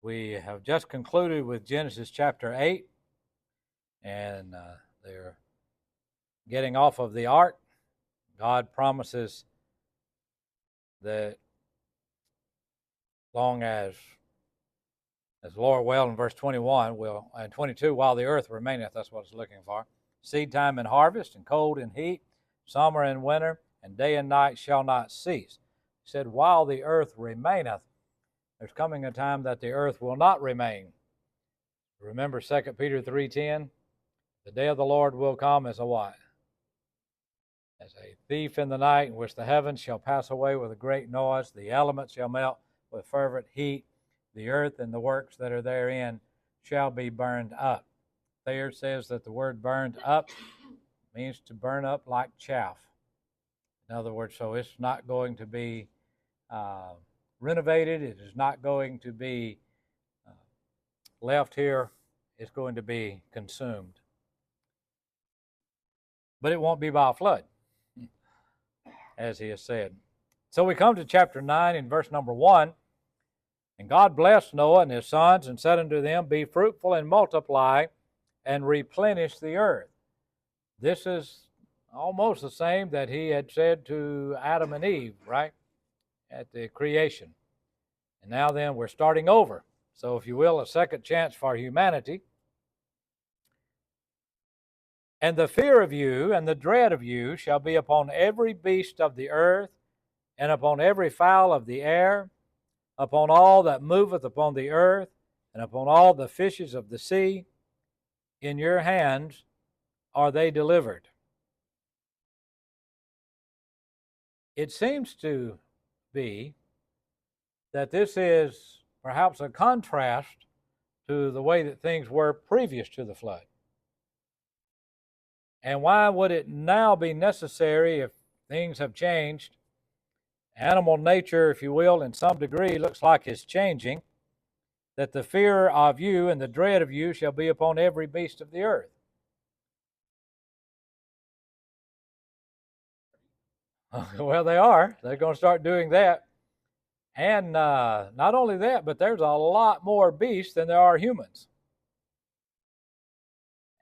We have just concluded with Genesis chapter 8, and they're getting off of the ark. God promises that long as the Lord will, in verse 21, will, and 22, while the earth remaineth, that's what it's looking for, seed time and harvest, and cold and heat, summer and winter, and day and night shall not cease. He said, while the earth remaineth, there's coming a time that the earth will not remain. Remember 2 Peter 3:10? The day of the Lord will come as a what? As a thief in the night, in which the heavens shall pass away with a great noise, the elements shall melt with fervent heat, the earth and the works that are therein shall be burned up. Thayer says that the word burned up means to burn up like chaff. In other words, so it's not going to be renovated. It is not going to be left here. It's going to be consumed. But it won't be by a flood, as he has said. So we come to chapter 9 in verse number 1. And God blessed Noah and his sons and said unto them, be fruitful and multiply and replenish the earth. This is almost the same that he had said to Adam and Eve, right, at the creation. And now then we're starting over. So if you will, a second chance for humanity. And the fear of you and the dread of you shall be upon every beast of the earth, and upon every fowl of the air, upon all that moveth upon the earth, and upon all the fishes of the sea. In your hands are they delivered. It seems to be that this is perhaps a contrast to the way that things were previous to the flood. And why would it now be necessary if things have changed? Animal nature, if you will, in some degree, looks like it's changing, that the fear of you and the dread of you shall be upon every beast of the earth. Well, they are. They're going to start doing that. And not only that, but there's a lot more beasts than there are humans.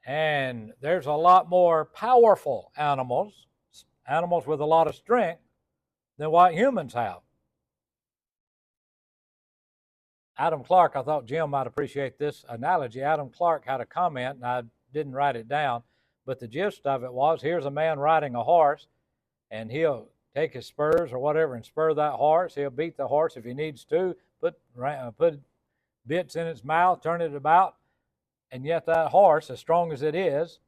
And there's a lot more powerful animals, animals with a lot of strength, than what humans have. Adam Clark, I thought Jim might appreciate this analogy. Adam Clark had a comment, and I didn't write it down, but the gist of it was, here's a man riding a horse, and he'll take his spurs or whatever and spur that horse. He'll beat the horse if he needs to, put bits in its mouth, turn it about, and yet that horse, as strong as it is,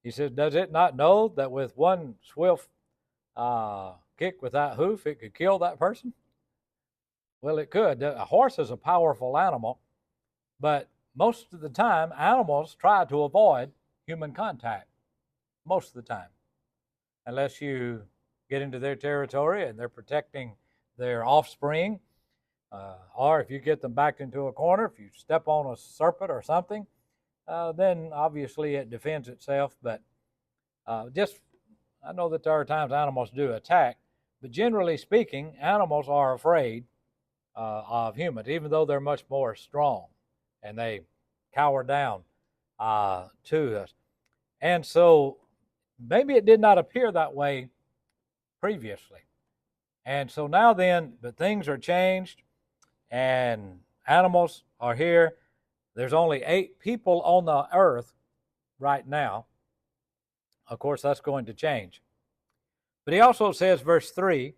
he says, does it not know that with one swift kick with that hoof, it could kill that person? Well, it could. A horse is a powerful animal, but most of the time, animals try to avoid human contact. Most of the time. Unless you get into their territory and they're protecting their offspring, or if you get them backed into a corner, if you step on a serpent or something, then obviously it defends itself. But I know that there are times animals do attack, but generally speaking, animals are afraid of humans, even though they're much more strong and they cower down to us. And so maybe it did not appear that way previously. And so now then, but things are changed and animals are here. There's only 8 people on the earth right now. Of course, that's going to change. But he also says, verse 3,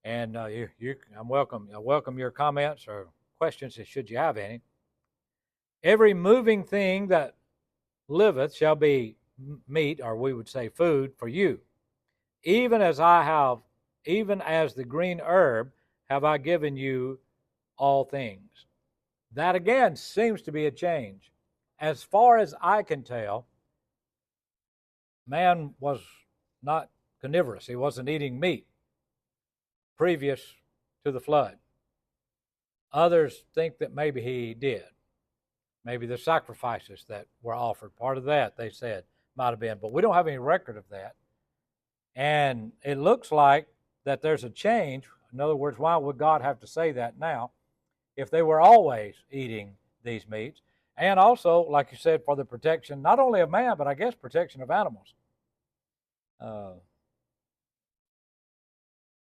and I welcome your comments or questions, should you have any. Every moving thing that liveth shall be meat, or we would say food, for you. Even as the green herb have I given you all things. That again seems to be a change. As far as I can tell, man was not carnivorous. He wasn't eating meat previous to the flood. Others think that maybe he did. Maybe the sacrifices that were offered, part of that, they said, might have been. But we don't have any record of that. And it looks like that there's a change. In other words, why would God have to say that now? if they were always eating these meats. And also, like you said, for the protection not only of man, but I guess protection of animals. Uh,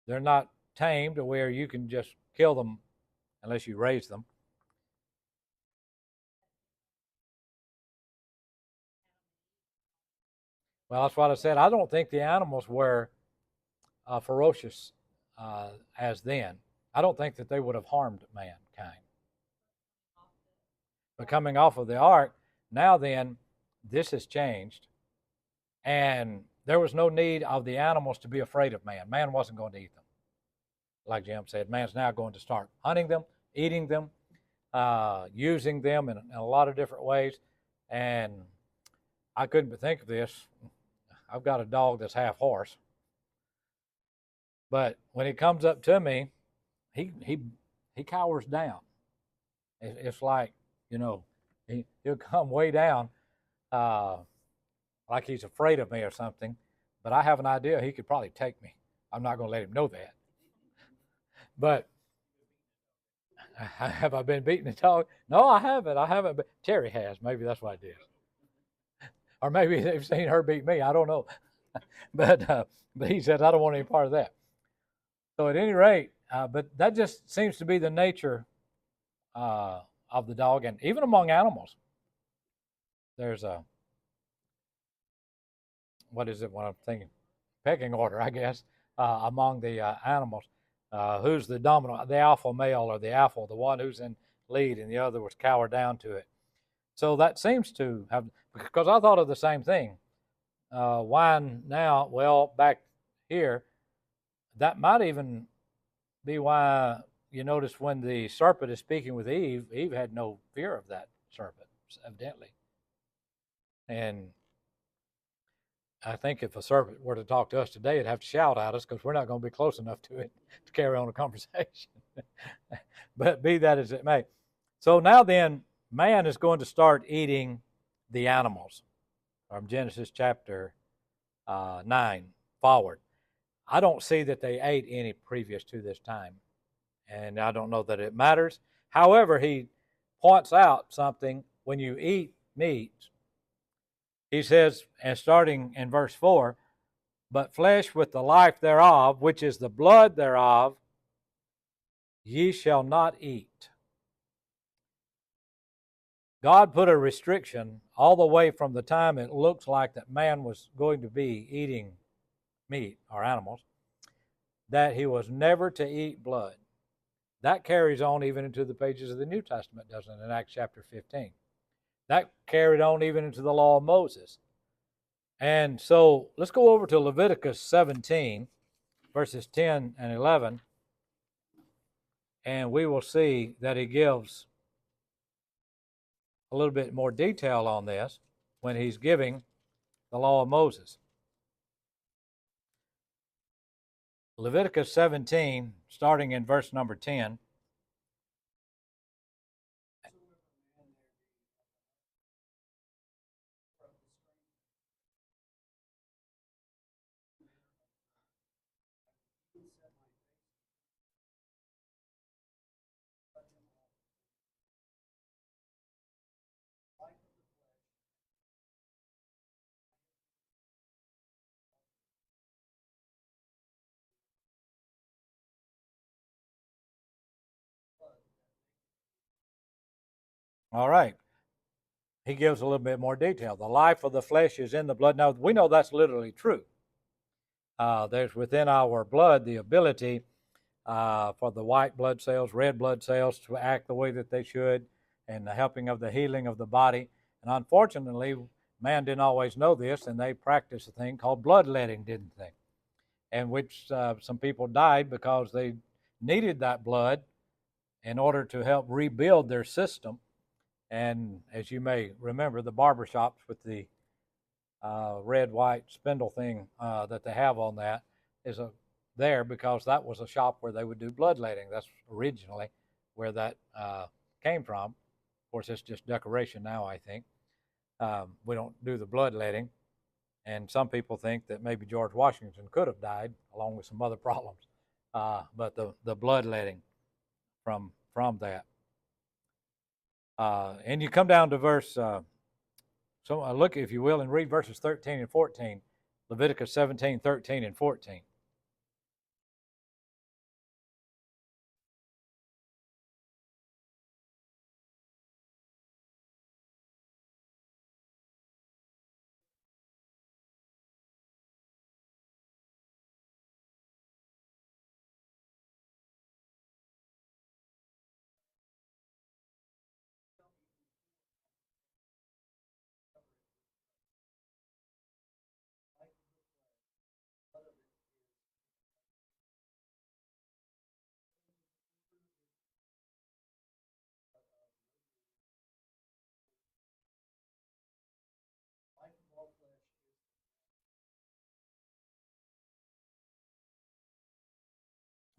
they're not tamed to where you can just kill them unless you raise them. Well, that's what I said. I don't think the animals were ferocious as then. I don't think that they would have harmed mankind. But coming off of the ark, now then, this has changed. And there was no need of the animals to be afraid of man. Man wasn't going to eat them. Like Jim said, man's now going to start hunting them, eating them, using them in a lot of different ways. And I couldn't but think of this. I've got a dog that's half horse. But when he comes up to me, he cowers down. It's like, he'll come way down, like he's afraid of me or something. But I have an idea he could probably take me. I'm not going to let him know that. But have I been beating the dog? No, I haven't. I haven't. But Terry has. Maybe that's what I did. Or maybe they've seen her beat me. I don't know. but he says, I don't want any part of that. So at any rate, but that just seems to be the nature of the dog. And even among animals, there's a, what is it when I'm thinking? Pecking order, I guess, among the animals. Who's the dominant, the alpha male or the alpha, the one who's in lead, and the other was cower down to it. So that seems to have, because I thought of the same thing. Why now? Well, back here, that might even be why you notice when the serpent is speaking with Eve, Eve had no fear of that serpent, evidently. And I think if a serpent were to talk to us today, it'd have to shout at us because we're not going to be close enough to it to carry on a conversation. But be that as it may. So now then, man is going to start eating the animals from Genesis chapter 9 forward. I don't see that they ate any previous to this time, and I don't know that it matters. However, he points out something when you eat meat. He says, and starting in verse 4, but flesh with the life thereof, which is the blood thereof, ye shall not eat. God put a restriction all the way from the time it looks like that man was going to be eating meat or animals, that he was never to eat blood. That carries on even into the pages of the New Testament, doesn't it, in Acts chapter 15. That carried on even into the law of Moses. And so let's go over to Leviticus 17, verses 10 and 11, and we will see that he gives a little bit more detail on this when he's giving the law of Moses. Leviticus 17, starting in verse number 10. All right. He gives a little bit more detail. The life of the flesh is in the blood. Now, we know that's literally true. There's within our blood the ability for the white blood cells, red blood cells to act the way that they should, and the helping of the healing of the body. And unfortunately, man didn't always know this, and they practiced a thing called bloodletting, didn't they? And which some people died because they needed that blood in order to help rebuild their system. And as you may remember, the barber shops with the red, white spindle thing that they have on that is there because that was a shop where they would do bloodletting. That's originally where that came from. Of course, it's just decoration now, I think. We don't do the bloodletting. And some people think that maybe George Washington could have died along with some other problems. But the bloodletting from that. And you come down to verse, look, if you will, and read verses 13 and 14, Leviticus 17, 13, and 14.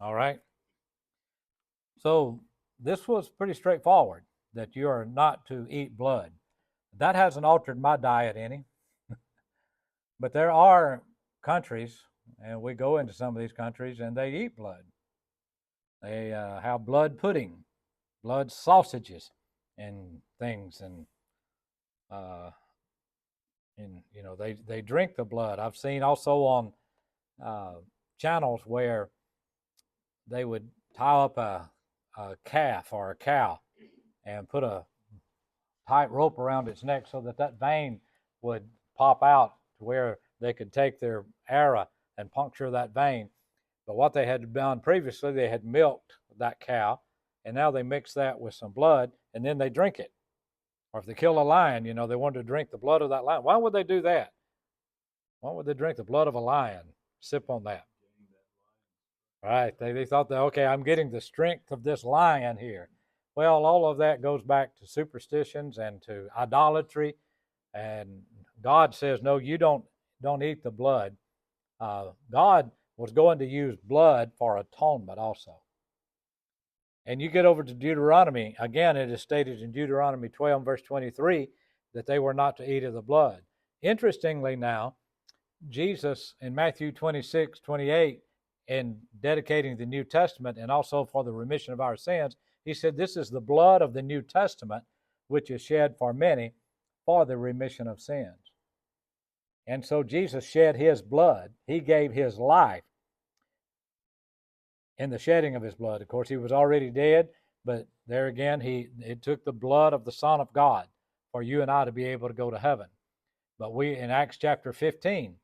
All right. So this was pretty straightforward, that you are not to eat blood. That hasn't altered my diet any. But there are countries, and we go into some of these countries, and they eat blood. They have blood pudding, blood sausages, and things, uh, and they drink the blood. I've seen also on channels where they would tie up a calf or a cow and put a tight rope around its neck so that that vein would pop out to where they could take their arrow and puncture that vein. But what they had done previously, they had milked that cow, and now they mix that with some blood, and then they drink it. Or if they kill a lion, they wanted to drink the blood of that lion. Why would they do that? Why would they drink the blood of a lion? Sip on that. Right. They thought that, okay, I'm getting the strength of this lion here. Well, all of that goes back to superstitions and to idolatry. And God says, no, you don't eat the blood. God was going to use blood for atonement also. And you get over to Deuteronomy, again, it is stated in Deuteronomy 12, verse 23, that they were not to eat of the blood. Interestingly now, Jesus in Matthew 26, 28, in dedicating the New Testament and also for the remission of our sins, he said, this is the blood of the New Testament, which is shed for many for the remission of sins. And so Jesus shed his blood. He gave his life in the shedding of his blood. Of course, he was already dead, but there again, it took the blood of the Son of God for you and I to be able to go to heaven. But we, in Acts chapter 15,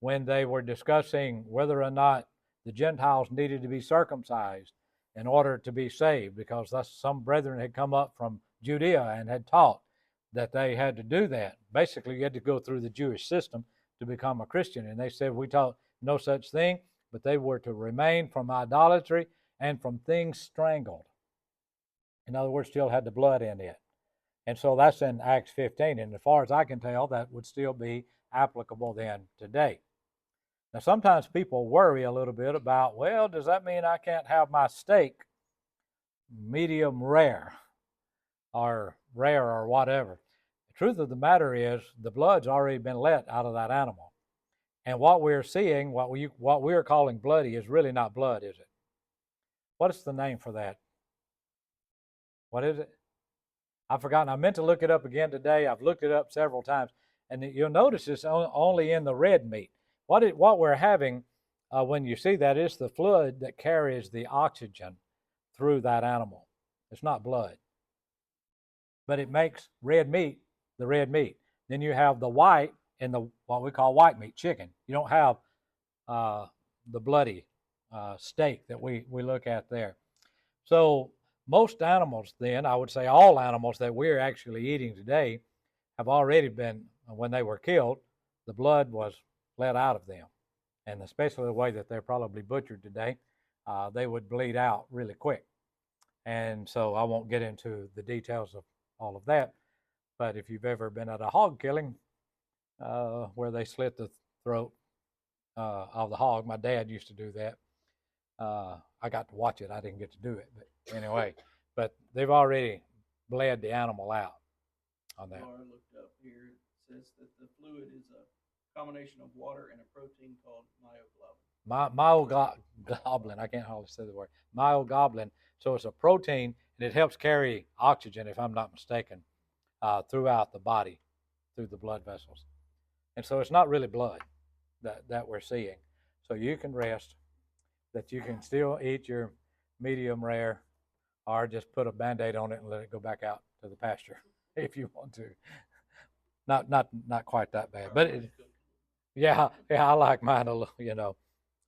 when they were discussing whether or not the Gentiles needed to be circumcised in order to be saved, because some brethren had come up from Judea and had taught that they had to do that. Basically, you had to go through the Jewish system to become a Christian. And they said, we taught no such thing, but they were to remain from idolatry and from things strangled. In other words, still had the blood in it. And so that's in Acts 15. And as far as I can tell, that would still be applicable then today. Now, sometimes people worry a little bit about, well, does that mean I can't have my steak medium rare or rare or whatever? The truth of the matter is the blood's already been let out of that animal. And what we're seeing, what we're calling bloody, is really not blood, is it? What is the name for that? What is it? I've forgotten. I meant to look it up again today. I've looked it up several times. And you'll notice it's only in the red meat. What we're having when you see that is the fluid that carries the oxygen through that animal. It's not blood. But it makes red meat the red meat. Then you have the white in the what we call white meat, chicken. You don't have the bloody steak that we look at there. So most animals then, I would say all animals that we're actually eating today have already been, when they were killed, the blood was let out of them. And especially the way that they're probably butchered today, they would bleed out really quick. And so I won't get into the details of all of that. But if you've ever been at a hog killing where they slit the throat of the hog, my dad used to do that. I got to watch it. I didn't get to do it. But anyway, but they've already bled the animal out on that. Laura looked up here. It says that the fluid is a combination of water and a protein called myoglobin. Myoglobin. I can't hardly say the word. Myoglobin. So it's a protein, and it helps carry oxygen, if I'm not mistaken, throughout the body, through the blood vessels. And so it's not really blood that we're seeing. So you can rest, that you can still eat your medium rare, or just put a Band-Aid on it and let it go back out to the pasture if you want to. Not quite that bad, but yeah, I like mine a little.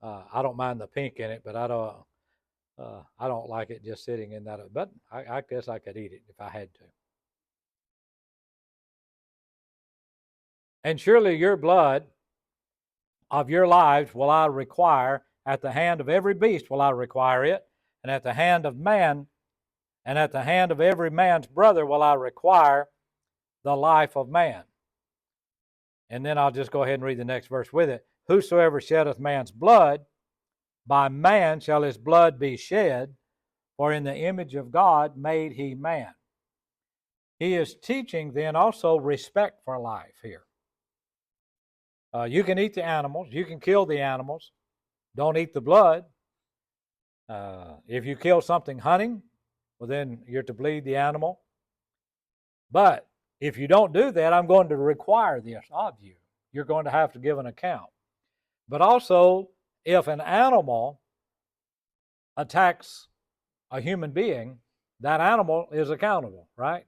I don't mind the pink in it, but I don't like it just sitting in that. But I guess I could eat it if I had to. And surely your blood of your lives will I require, at the hand of every beast will I require it, and at the hand of man, and at the hand of every man's brother will I require the life of man. And then I'll just go ahead and read the next verse with it. Whosoever sheddeth man's blood, by man shall his blood be shed, for in the image of God made he man. He is teaching then also respect for life here. You can eat the animals, you can kill the animals, don't eat the blood. If you kill something hunting, well, then you're to bleed the animal. But if you don't do that, I'm going to require this of you. You're going to have to give an account. But also, if an animal attacks a human being, that animal is accountable, right?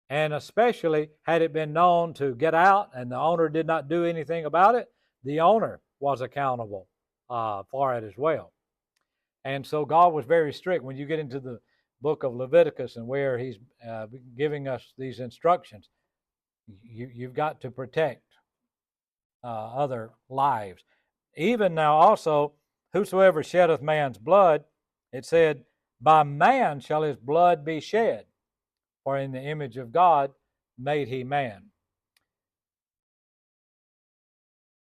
And especially had it been known to get out and the owner did not do anything about it, the owner was accountable for it as well. And so God was very strict. When you get into the book of Leviticus and where he's giving us these instructions, you've got to protect other lives. Even now also, whosoever sheddeth man's blood, it said, by man shall his blood be shed, for in the image of God made he man.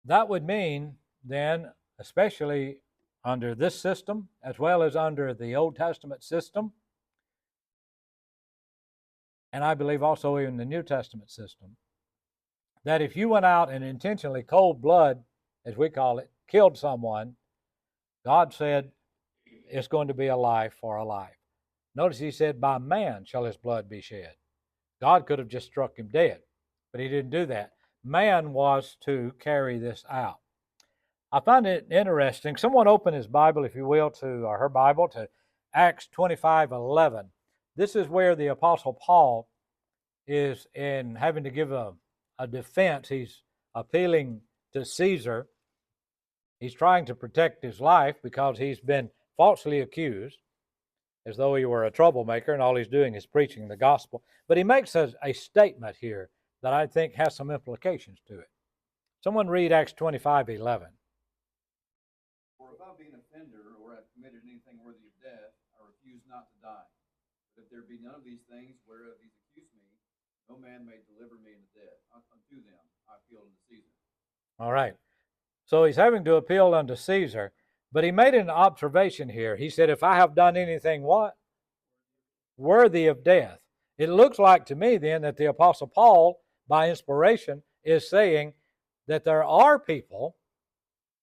That would mean then, especially under this system, as well as under the Old Testament system, and I believe also in the New Testament system, that if you went out and intentionally cold blood, as we call it, killed someone, God said it's going to be a life for a life. Notice he said, by man shall his blood be shed. God could have just struck him dead, but he didn't do that. Man was to carry this out. I find it interesting. Someone open his Bible, if you will, or her Bible, to Acts 25:11. This is where the Apostle Paul is in having to give a defense. He's appealing to Caesar. He's trying to protect his life because he's been falsely accused, as though he were a troublemaker, and all he's doing is preaching the gospel. But he makes a statement here that I think has some implications to it. Someone read Acts 25:11. For if I be an offender, or have committed anything worthy of death, I refuse not to die. But if there be none of these things whereof these accuse me, no man may deliver me into death. Unto them I appeal unto Caesar. All right. So he's having to appeal unto Caesar, but he made an observation here. He said, if I have done anything what? Worthy of death. It looks like to me then that the Apostle Paul, by inspiration, is saying that there are people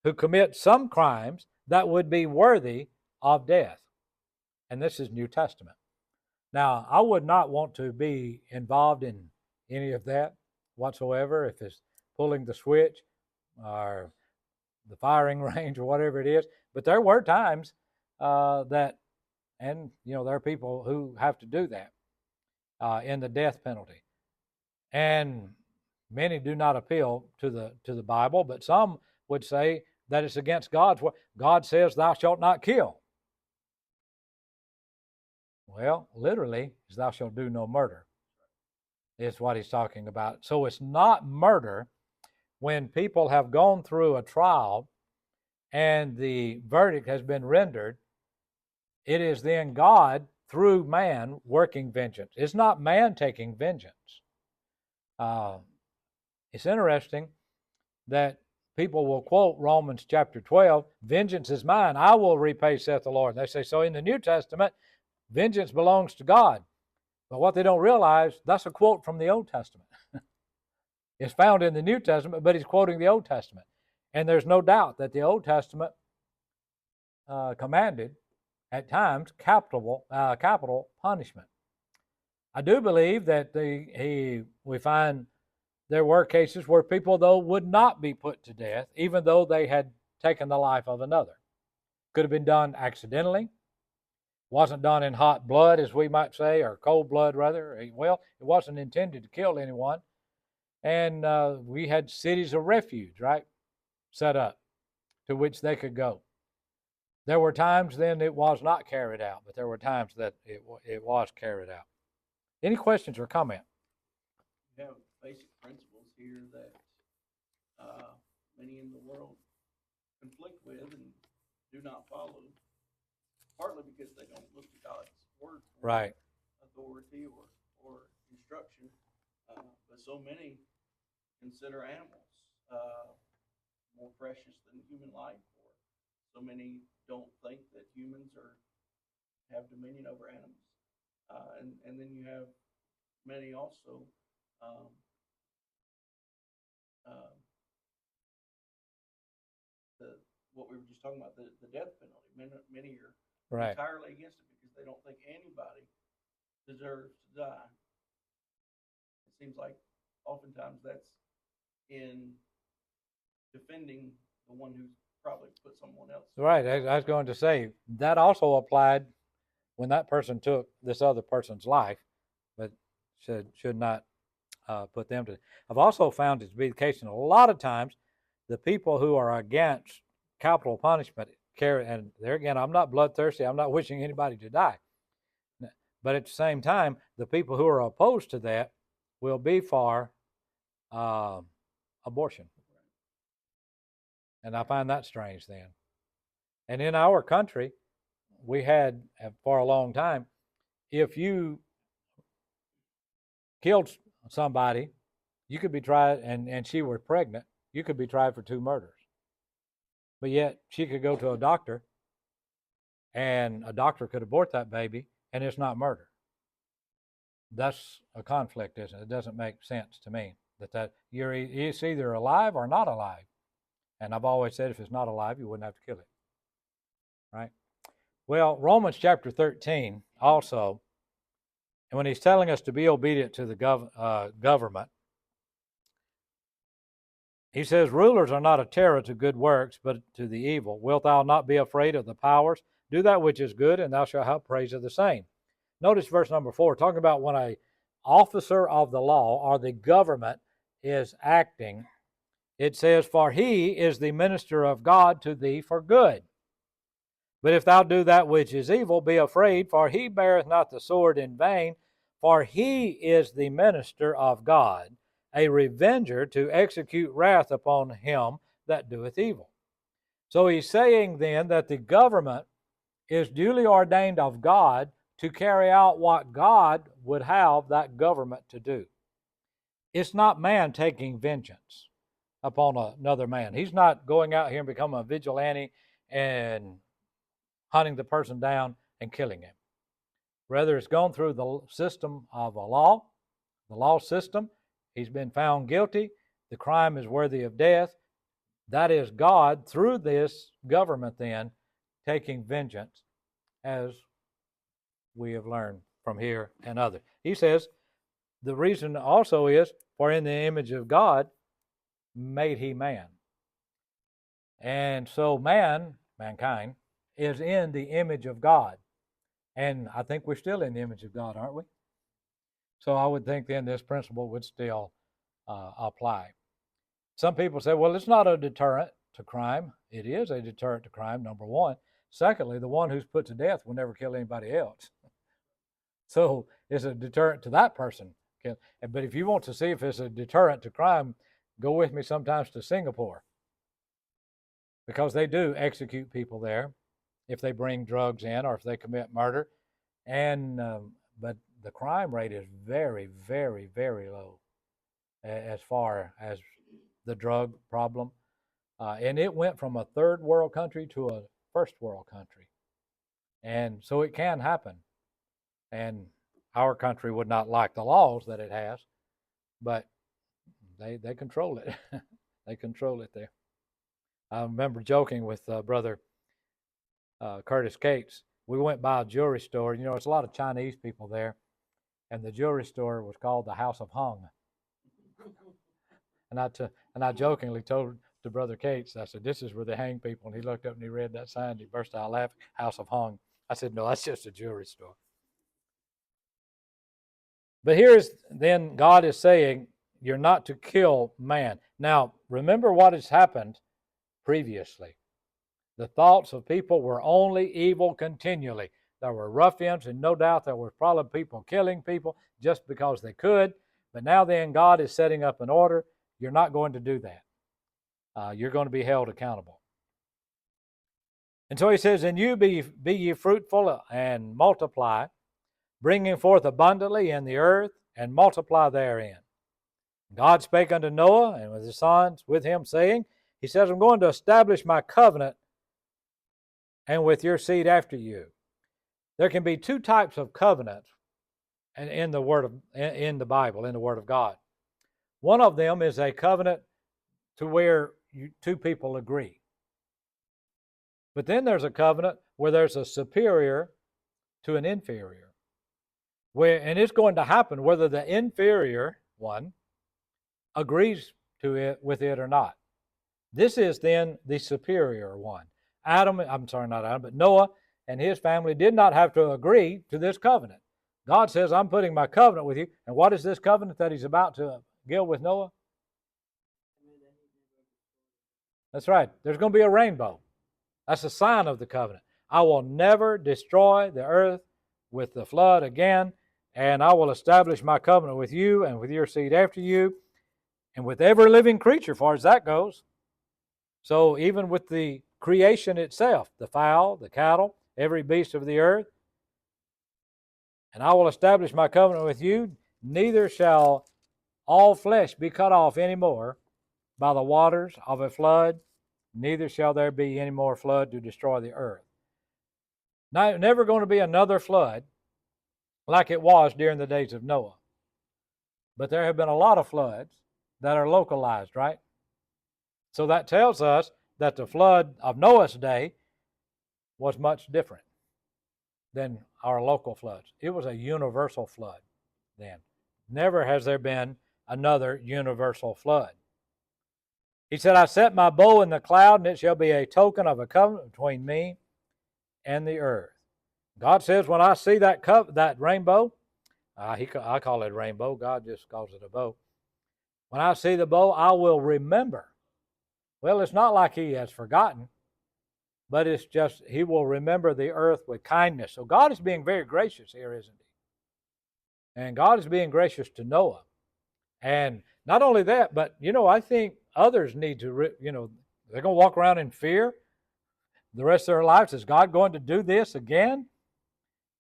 who commit some crimes that would be worthy of death. And this is New Testament. Now, I would not want to be involved in any of that whatsoever, if it's pulling the switch or the firing range or whatever it is. But there were times there are people who have to do that in the death penalty. And many do not appeal to the Bible, but some would say that it's against God's word. God says, thou shalt not kill. Well, literally, thou shalt do no murder is what he's talking about. So it's not murder when people have gone through a trial and the verdict has been rendered. It is then God, through man, working vengeance. It's not man taking vengeance. It's interesting that people will quote Romans chapter 12, vengeance is mine, I will repay, saith the Lord. And they say, so in the New Testament, vengeance belongs to God. But what they don't realize, that's a quote from the Old Testament. It's found in the New Testament, but he's quoting the Old Testament. And there's no doubt that the Old Testament commanded at times capital punishment. I do believe that we find there were cases where people, though, would not be put to death, even though they had taken the life of another. Could have been done accidentally, wasn't done in hot blood, as we might say, or cold blood, rather. Well, it wasn't intended to kill anyone. And we had cities of refuge, right, set up to which they could go. There were times then it was not carried out, but there were times that it was carried out. Any questions or comment? We have basic principles here that many in the world conflict with and do not follow, partly because they don't look to God's word for Right. authority or instruction. But so many consider animals more precious than human life, or so many don't think that humans have dominion over animals. And then you have many also what we were just talking about, the death penalty. Many are Right. entirely against it because they don't think anybody deserves to die. It seems like oftentimes that's in defending the one who's probably put someone else. Right. I was going to say that also applied when that person took this other person's life, but should not put them to. I've also found it to be the case in a lot of times the people who are against capital punishment carry, and there again, I'm not bloodthirsty. I'm not wishing anybody to die, but at the same time, the people who are opposed to that will be for abortion. And I find that strange then. And in our country, we had for a long time, if you killed somebody, you could be tried, and she was pregnant, you could be tried for 2 murders. But yet she could go to a doctor, and a doctor could abort that baby, and it's not murder. That's a conflict, isn't it? It doesn't make sense to me that it's either alive or not alive. And I've always said if it's not alive, you wouldn't have to kill it. Right? Well, Romans chapter 13 also, and when he's telling us to be obedient to the government, he says, rulers are not a terror to good works, but to the evil. Wilt thou not be afraid of the powers? Do that which is good, and thou shalt have praise of the same. Notice verse number 4, talking about when an officer of the law or the government is acting. It says, for he is the minister of God to thee for good. But if thou do that which is evil, be afraid, for he beareth not the sword in vain, for he is the minister of God, a revenger to execute wrath upon him that doeth evil. So he's saying then that the government is duly ordained of God to carry out what God would have that government to do. It's not man taking vengeance upon another man. He's not going out here and becoming a vigilante and hunting the person down and killing him. Rather, it's gone through the system of a law, the law system. He's been found guilty. The crime is worthy of death. That is God, through this government then, taking vengeance, as we have learned from here and others. He says, the reason also is, for in the image of God made he man. And so mankind, is in the image of God. And I think we're still in the image of God, aren't we? So I would think then this principle would still apply. Some people say, well, it's not a deterrent to crime. It is a deterrent to crime, number one. Secondly, the one who's put to death will never kill anybody else. So it's a deterrent to that person. But if you want to see if it's a deterrent to crime, go with me sometimes to Singapore, because they do execute people there if they bring drugs in or if they commit murder. And but the crime rate is very, very, very low as far as the drug problem. And it went from a third world country to a first world country. And so it can happen. And our country would not like the laws that it has, but they control it. They control it there. I remember joking with Brother Curtis Cates we went by a jewelry store. You know, there's a lot of Chinese people there, and the jewelry store was called the House of Hung. And I jokingly told to Brother Cates, I said, "This is where they hang people." And he looked up and he read that sign. And he burst out laughing. House of Hung. I said, "No, that's just a jewelry store." But here's then God is saying, you're not to kill man. Now, remember what has happened previously. The thoughts of people were only evil continually. There were ruffians, and no doubt there were probably people killing people just because they could. But now then, God is setting up an order. You're not going to do that. You're going to be held accountable. And so he says, "And you be ye fruitful and multiply, bringing forth abundantly in the earth, and multiply therein. God spake unto Noah and with his sons with him, saying," he says, "I'm going to establish my covenant and with your seed after you." There can be two types of covenants in the in the Bible, in the Word of God. One of them is a covenant to where two people agree. But then there's a covenant where there's a superior to an inferior. And it's going to happen whether the inferior one agrees to it with it or not. This is then the superior one. Noah and his family did not have to agree to this covenant. God says, "I'm putting my covenant with you." And what is this covenant that he's about to give with Noah? That's right. There's going to be a rainbow. That's a sign of the covenant. I will never destroy the earth with the flood again, and I will establish my covenant with you and with your seed after you, and with every living creature, as far as that goes. So even with the creation itself, the fowl, the cattle, every beast of the earth, "And I will establish my covenant with you, neither shall all flesh be cut off any more by the waters of a flood, neither shall there be any more flood to destroy the earth." Now, never going to be another flood like it was during the days of Noah. But there have been a lot of floods that are localized, right? So that tells us that the flood of Noah's day was much different than our local floods. It was a universal flood then. Never has there been another universal flood. He said, "I set my bow in the cloud, and it shall be a token of a covenant between me and the earth." God says, when I see that rainbow, I call it a rainbow, God just calls it a bow. When I see the bow, I will remember. Well, it's not like he has forgotten, but it's just he will remember the earth with kindness. So God is being very gracious here, isn't he? And God is being gracious to Noah. And not only that, but, I think others need to, they're going to walk around in fear the rest of their lives. Is God going to do this again?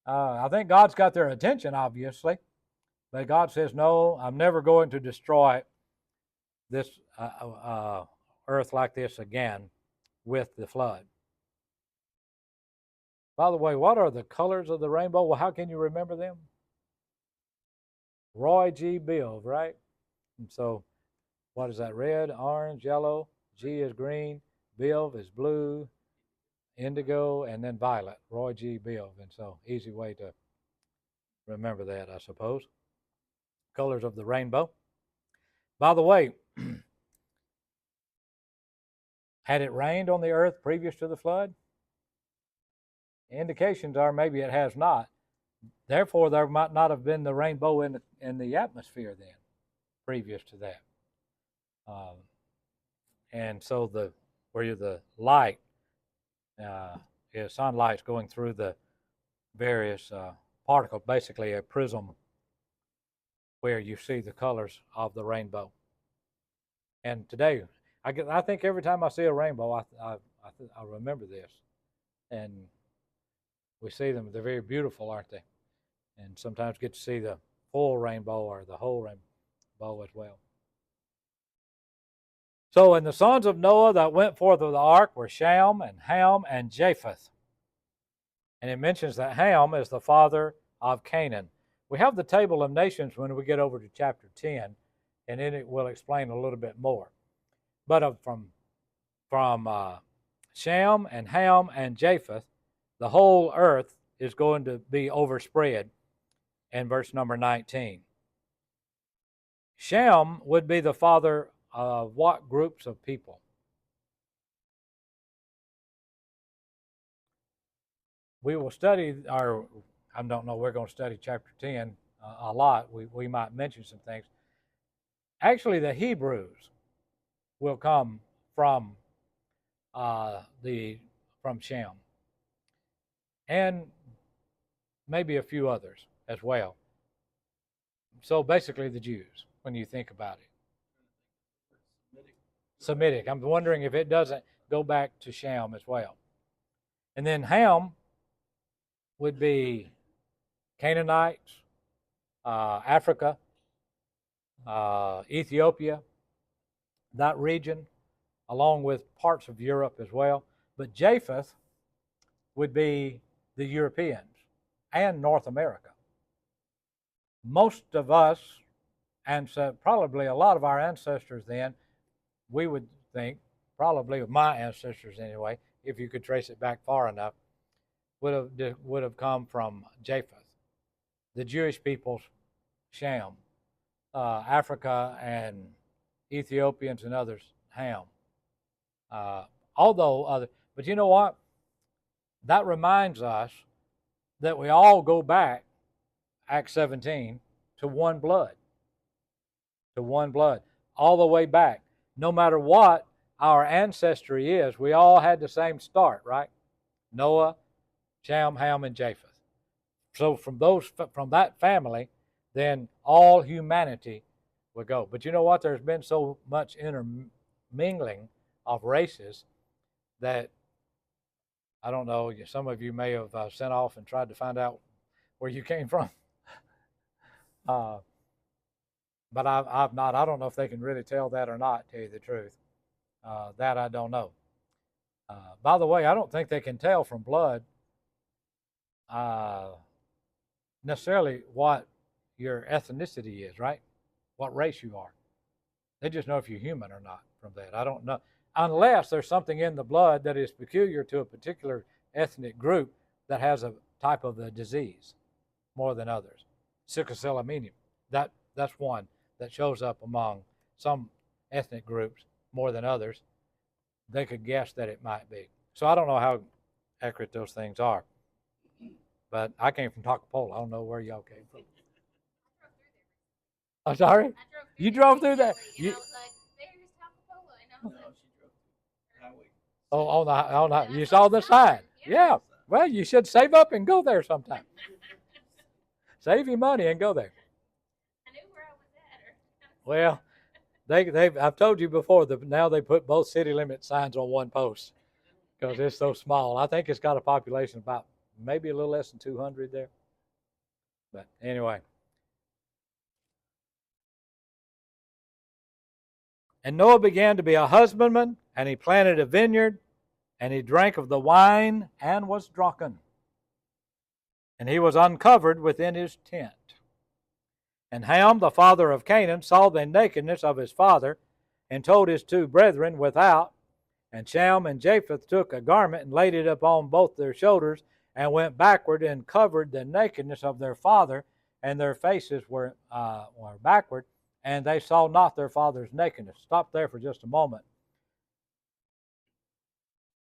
I think God's got their attention, obviously. But God says, "No, I'm never going to destroy this earth like this again with the flood." By the way, what are the colors of the rainbow? Well, how can you remember them? Roy G. Biv, right? And so, what is that? Red, orange, yellow. G is green. Biv is blue, indigo, and then violet. Roy G. Biv. And so, easy way to remember that, I suppose. Colors of the rainbow. By the way, had it rained on the earth previous to the flood? Indications are maybe it has not. Therefore, there might not have been the rainbow in the atmosphere then, previous to that. And so where the light is sunlight's going through the various particles, basically a prism where you see the colors of the rainbow. And today, I think every time I see a rainbow, I remember this. And we see them; they're very beautiful, aren't they? And sometimes get to see the full rainbow or the whole rainbow as well. So, and the sons of Noah that went forth of the ark were Shem and Ham and Japheth. And it mentions that Ham is the father of Canaan. We have the table of nations when we get over to chapter 10, and then it will explain a little bit more. But from Shem and Ham and Japheth, the whole earth is going to be overspread in verse number 19. Shem would be the father of what groups of people? We will study, or I don't know, we're going to study chapter 10 a lot. We might mention some things. Actually, the Hebrews will come from from Shem, and maybe a few others as well. So basically, the Jews, when you think about it. Semitic. I'm wondering if it doesn't go back to Shem as well. And then Ham would be Canaanites, Africa, Ethiopia, that region, along with parts of Europe as well. But Japheth would be the Europeans and North America. Most of us, and so probably a lot of our ancestors then, we would think, probably my ancestors anyway, if you could trace it back far enough, would have come from Japheth. The Jewish people's Shem, Africa and Ethiopians and others, Ham. But you know what? That reminds us that we all go back, Acts 17, to one blood. To one blood. All the way back. No matter what our ancestry is, we all had the same start, right? Noah, Shem, Ham, and Japheth. So from that family, then all humanity would go. But you know what? There's been so much intermingling of races that, I don't know, some of you may have sent off and tried to find out where you came from. But I've not. I don't know if they can really tell that or not, to tell you the truth. That I don't know. By the way, I don't think they can tell from blood necessarily what your ethnicity is, right? What race you are. They just know if you're human or not from that. I don't know. Unless there's something in the blood that is peculiar to a particular ethnic group that has a type of a disease more than others. Sickle cell anemia. That's one that shows up among some ethnic groups more than others. They could guess that it might be. So I don't know how accurate those things are. But I came from Toccopola. I don't know where y'all came from. I'm sorry? You drove through that? And I was like, there's Toccopola. And I was No, like, she drove the highway. On the And I you saw saw the the sign. sign, yeah. Yeah. Well, you should save up and go there sometime. Save your money and go there. I knew where I was at. Well, I've told you before that now they put both city limit signs on one post because it's so small. I think it's got a population about maybe a little less than 200 there. But anyway. And Noah began to be a husbandman, and he planted a vineyard, and he drank of the wine and was drunken. And he was uncovered within his tent. And Ham, the father of Canaan, saw the nakedness of his father, and told his two brethren without. And Shem and Japheth took a garment and laid it upon both their shoulders, and went backward and covered the nakedness of their father, and their faces were backward, and they saw not their father's nakedness. Stop there for just a moment.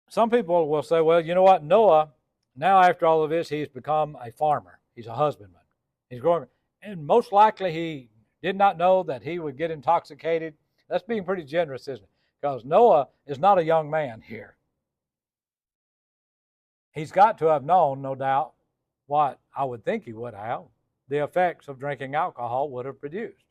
Some people will say, well, you know what? Noah, now after all of this, he's become a farmer. He's a husbandman. He's growing. And most likely he did not know that he would get intoxicated. That's being pretty generous, isn't it? Because Noah is not a young man here. He's got to have known, no doubt, what I would think he would have, the effects of drinking alcohol would have produced.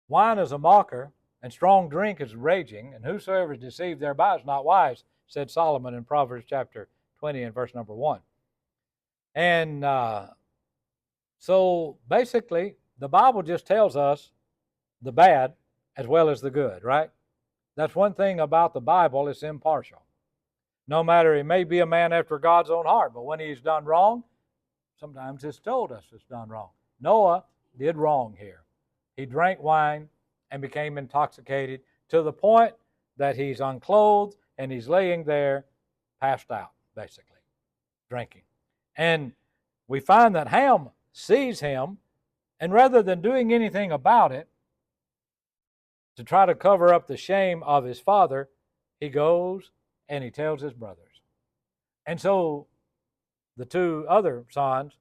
Wine is a mocker, and strong drink is raging, and whosoever is deceived thereby is not wise, said Solomon in Proverbs chapter 20 and verse number 1. And so basically, the Bible just tells us the bad as well as the good, right? That's one thing about the Bible, it's impartial. No matter, he may be a man after God's own heart, but when he's done wrong, sometimes it's told us it's done wrong. Noah did wrong here. He drank wine and became intoxicated to the point that he's unclothed and he's laying there passed out, basically, drinking. And we find that Ham sees him, and rather than doing anything about it, to try to cover up the shame of his father, he goes and he tells his brothers. And so the two other sons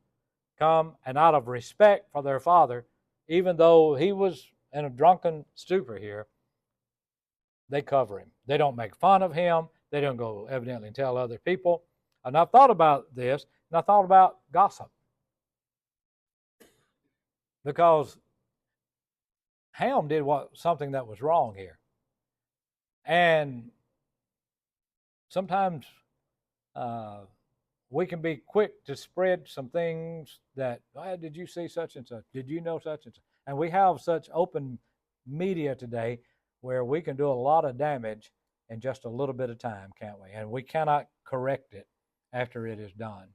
come, and out of respect for their father, even though he was in a drunken stupor here, they cover him. They don't make fun of him. They don't go evidently and tell other people. And I've thought about this, and I thought about gossip. Because Ham did something that was wrong here. And sometimes we can be quick to spread some things that, oh, did you see such and such? Did you know such and such? And we have such open media today where we can do a lot of damage in just a little bit of time, can't we? And we cannot correct it after it is done.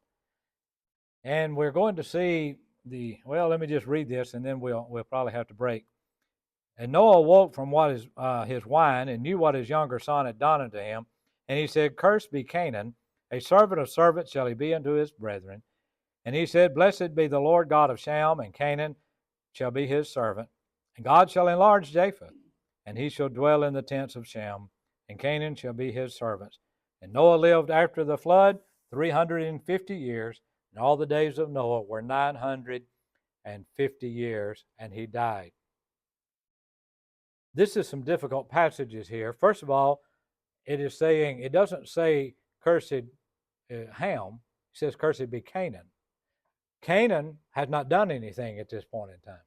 And we're going to see let me just read this, and then we'll probably have to break. And Noah awoke from his wine, and knew what his younger son had done unto him. And he said, Cursed be Canaan, a servant of servants shall he be unto his brethren. And he said, Blessed be the Lord God of Shem, and Canaan shall be his servant. And God shall enlarge Japheth, and he shall dwell in the tents of Shem, and Canaan shall be his servants. And Noah lived after the flood 350 years, and all the days of Noah were 950 years, and he died. This is some difficult passages here. First of all, it doesn't say cursed Ham, it says cursed be Canaan. Canaan has not done anything at this point in time.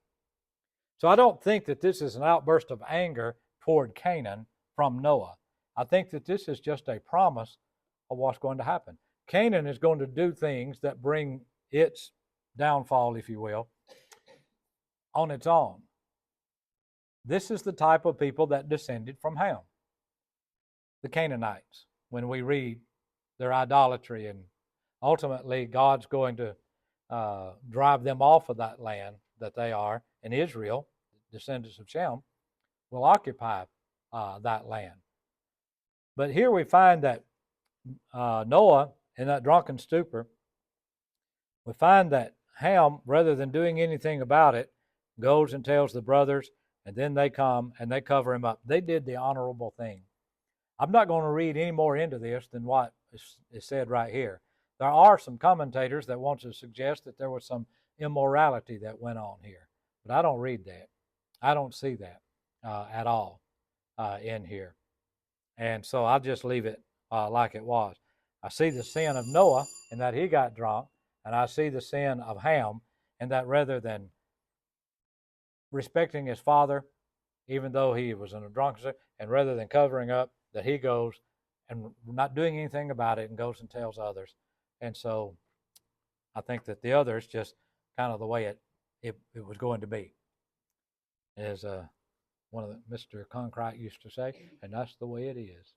So I don't think that this is an outburst of anger toward Canaan from Noah. I think that this is just a promise of what's going to happen. Canaan is going to do things that bring its downfall, if you will, on its own. This is the type of people that descended from Ham, the Canaanites, when we read their idolatry, and ultimately God's going to drive them off of that land that they are, and Israel, descendants of Shem, will occupy that land. But here we find that Noah, in that drunken stupor, we find that Ham, rather than doing anything about it, goes and tells the brothers, and then they come and they cover him up. They did the honorable thing. I'm not going to read any more into this than what is said right here. There are some commentators that want to suggest that there was some immorality that went on here, but I don't read that. I don't see that at all in here. And so I'll just leave it like it was. I see the sin of Noah in that he got drunk, and I see the sin of Ham in that rather than respecting his father, even though he was in a drunkenness, and rather than covering up, that he goes and not doing anything about it and goes and tells others. And so I think that the others just kind of the way it was going to be. As one of Mr. Concrete used to say, and that's the way it is.